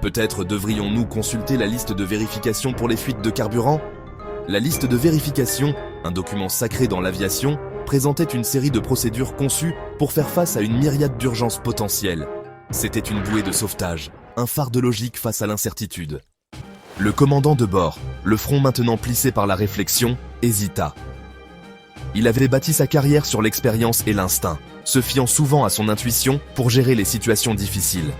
Peut-être devrions-nous consulter la liste de vérification pour les fuites de carburant? La liste de vérification, un document sacré dans l'aviation, présentait une série de procédures conçues pour faire face à une myriade d'urgences potentielles. C'était une bouée de sauvetage, un phare de logique face à l'incertitude. Le commandant de bord, le front maintenant plissé par la réflexion, hésita. Il avait bâti sa carrière sur l'expérience et l'instinct, se fiant souvent à son intuition pour gérer les situations difficiles.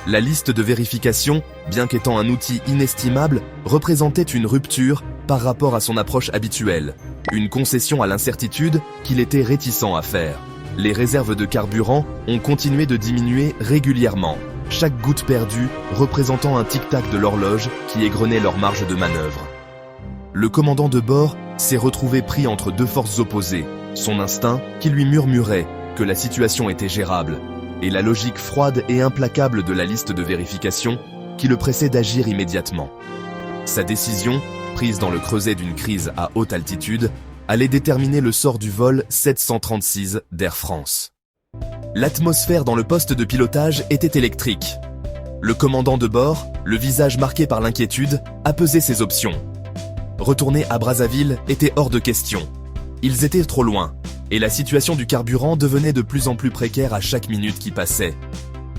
La liste de vérification, bien qu'étant un outil inestimable, représentait une rupture par rapport à son approche habituelle, une concession à l'incertitude qu'il était réticent à faire. Les réserves de carburant ont continué de diminuer régulièrement, chaque goutte perdue représentant un tic-tac de l'horloge qui égrenait leur marge de manœuvre. Le commandant de bord s'est retrouvé pris entre deux forces opposées, son instinct qui lui murmurait que la situation était gérable, et la logique froide et implacable de la liste de vérification qui le pressait d'agir immédiatement. Sa décision, prise dans le creuset d'une crise à haute altitude, allait déterminer le sort du vol 736 d'Air France. L'atmosphère dans le poste de pilotage était électrique. Le commandant de bord, le visage marqué par l'inquiétude, a pesé ses options. Retourner à Brazzaville était hors de question. Ils étaient trop loin, et la situation du carburant devenait de plus en plus précaire à chaque minute qui passait.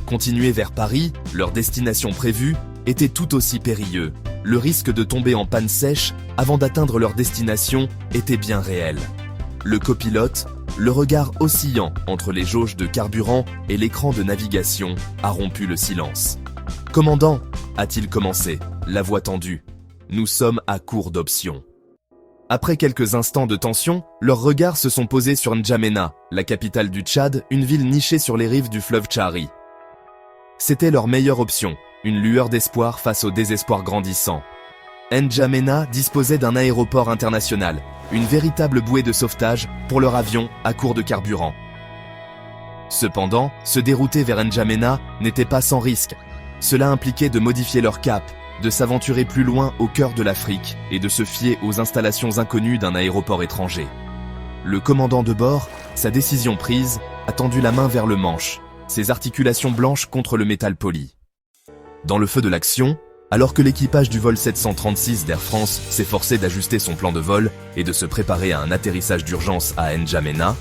Continuer vers Paris, leur destination prévue, était tout aussi périlleux. Le risque de tomber en panne sèche avant d'atteindre leur destination était bien réel. Le copilote, le regard oscillant entre les jauges de carburant et l'écran de navigation, a rompu le silence. « Commandant » a-t-il commencé, la voix tendue. « Nous sommes à court d'options. » Après quelques instants de tension, leurs regards se sont posés sur N'Djamena, la capitale du Tchad, une ville nichée sur les rives du fleuve Tchari. C'était leur meilleure option, une lueur d'espoir face au désespoir grandissant. N'Djamena disposait d'un aéroport international, une véritable bouée de sauvetage pour leur avion à court de carburant. Cependant, se dérouter vers N'Djamena n'était pas sans risque. Cela impliquait de modifier leur cap, de s'aventurer plus loin au cœur de l'Afrique et de se fier aux installations inconnues d'un aéroport étranger. Le commandant de bord, sa décision prise, a tendu la main vers le manche, ses articulations blanches contre le métal poli. Dans le feu de l'action, alors que l'équipage du vol 736 d'Air France s'efforçait d'ajuster son plan de vol et de se préparer à un atterrissage d'urgence à N'Djamena,